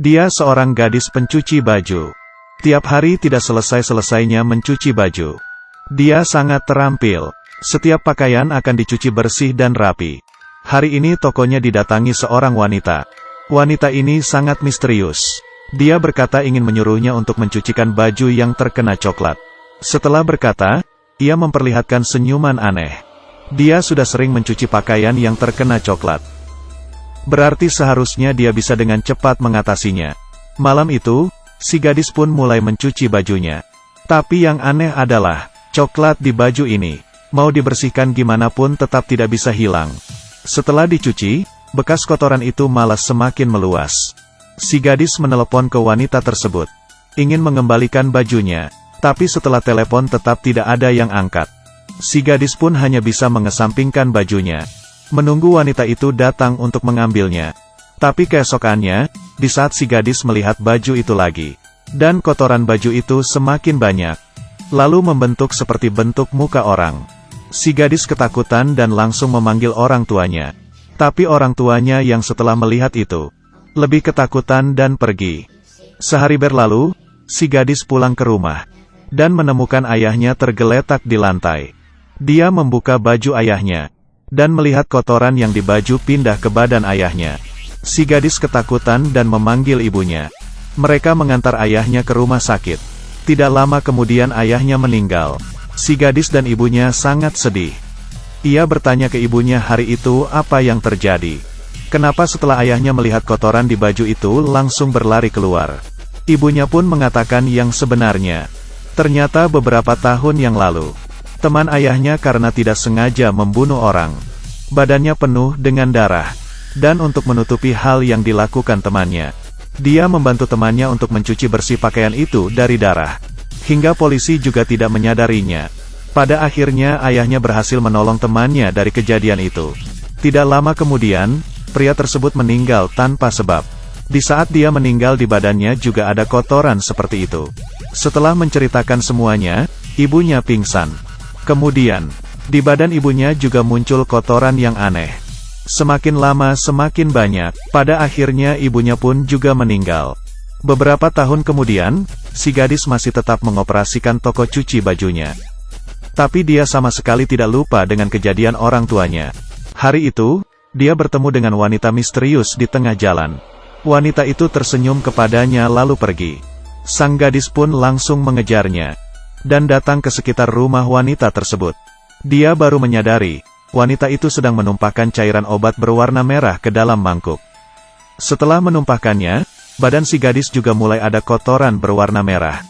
Dia seorang gadis pencuci baju. Tiap hari tidak selesai-selesainya mencuci baju. Dia sangat terampil. Setiap pakaian akan dicuci bersih dan rapi. Hari ini tokonya didatangi seorang wanita. Wanita ini sangat misterius. Dia berkata ingin menyuruhnya untuk mencucikan baju yang terkena coklat. Setelah berkata, ia memperlihatkan senyuman aneh. Dia sudah sering mencuci pakaian yang terkena coklat. Berarti seharusnya dia bisa dengan cepat mengatasinya. Malam itu, si gadis pun mulai mencuci bajunya. Tapi yang aneh adalah, coklat di baju ini, mau dibersihkan gimana pun tetap tidak bisa hilang. Setelah dicuci, bekas kotoran itu malah semakin meluas. Si gadis menelepon ke wanita tersebut. Ingin mengembalikan bajunya, tapi setelah telepon tetap tidak ada yang angkat. Si gadis pun hanya bisa mengesampingkan bajunya. Menunggu wanita itu datang untuk mengambilnya. Tapi keesokannya, di saat si gadis melihat baju itu lagi, dan kotoran baju itu semakin banyak, lalu membentuk seperti bentuk muka orang. Si gadis ketakutan dan langsung memanggil orang tuanya. Tapi orang tuanya yang setelah melihat itu, lebih ketakutan dan pergi. Sehari berlalu, si gadis pulang ke rumah, dan menemukan ayahnya tergeletak di lantai. Dia membuka baju ayahnya, dan melihat kotoran yang di baju pindah ke badan ayahnya. Si gadis ketakutan dan memanggil ibunya. Mereka mengantar ayahnya ke rumah sakit. Tidak lama kemudian ayahnya meninggal. Si gadis dan ibunya sangat sedih. Ia bertanya ke ibunya hari itu apa yang terjadi. Kenapa setelah ayahnya melihat kotoran di baju itu langsung berlari keluar. Ibunya pun mengatakan yang sebenarnya. Ternyata beberapa tahun yang lalu, teman ayahnya karena tidak sengaja membunuh orang. Badannya penuh dengan darah. Dan untuk menutupi hal yang dilakukan temannya, dia membantu temannya untuk mencuci bersih pakaian itu dari darah. Hingga polisi juga tidak menyadarinya. Pada akhirnya ayahnya berhasil menolong temannya dari kejadian itu. Tidak lama kemudian, pria tersebut meninggal tanpa sebab. Di saat dia meninggal di badannya juga ada kotoran seperti itu. Setelah menceritakan semuanya, ibunya pingsan. Kemudian, di badan ibunya juga muncul kotoran yang aneh. Semakin lama semakin banyak, pada akhirnya ibunya pun juga meninggal. Beberapa tahun kemudian, si gadis masih tetap mengoperasikan toko cuci bajunya. Tapi dia sama sekali tidak lupa dengan kejadian orang tuanya. Hari itu, dia bertemu dengan wanita misterius di tengah jalan. Wanita itu tersenyum kepadanya lalu pergi. Sang gadis pun langsung mengejarnya, dan datang ke sekitar rumah wanita tersebut. Dia baru menyadari, wanita itu sedang menumpahkan cairan obat berwarna merah ke dalam mangkuk. Setelah menumpahkannya, badan si gadis juga mulai ada kotoran berwarna merah.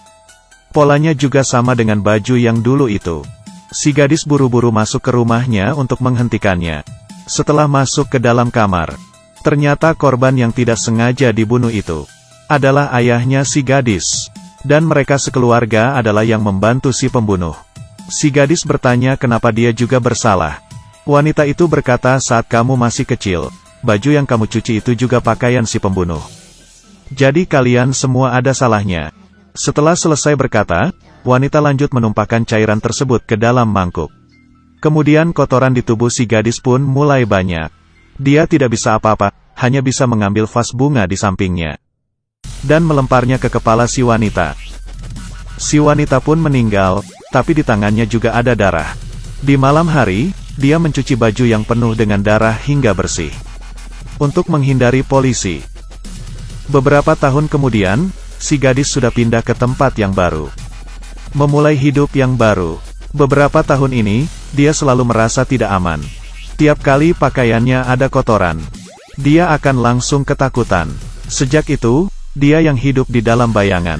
Polanya juga sama dengan baju yang dulu itu. Si gadis buru-buru masuk ke rumahnya untuk menghentikannya. Setelah masuk ke dalam kamar, ternyata korban yang tidak sengaja dibunuh itu adalah ayahnya si gadis. Dan mereka sekeluarga adalah yang membantu si pembunuh. Si gadis bertanya kenapa dia juga bersalah. Wanita itu berkata saat kamu masih kecil, baju yang kamu cuci itu juga pakaian si pembunuh. Jadi kalian semua ada salahnya. Setelah selesai berkata, wanita lanjut menumpahkan cairan tersebut ke dalam mangkuk. Kemudian kotoran di tubuh si gadis pun mulai banyak. Dia tidak bisa apa-apa, hanya bisa mengambil vas bunga di sampingnya dan melemparnya ke kepala si wanita. Si wanita pun meninggal, tapi di tangannya juga ada darah. Di malam hari, dia mencuci baju yang penuh dengan darah hingga bersih. Untuk menghindari polisi. Beberapa tahun kemudian, si gadis sudah pindah ke tempat yang baru. Memulai hidup yang baru. Beberapa tahun ini, dia selalu merasa tidak aman. Tiap kali pakaiannya ada kotoran, dia akan langsung ketakutan. Sejak itu, dia yang hidup di dalam bayangan.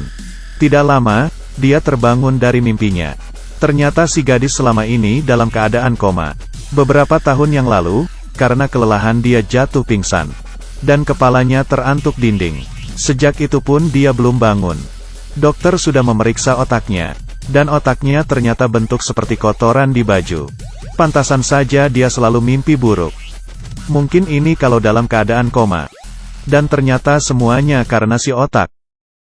Tidak lama, dia terbangun dari mimpinya. Ternyata si gadis selama ini dalam keadaan koma. Beberapa tahun yang lalu, karena kelelahan dia jatuh pingsan. Dan kepalanya terantuk dinding. Sejak itu pun dia belum bangun. Dokter sudah memeriksa otaknya. Dan otaknya ternyata bentuk seperti kotoran di baju. Pantasan saja dia selalu mimpi buruk. Mungkin ini kalau dalam keadaan koma. Dan ternyata semuanya karena si otak.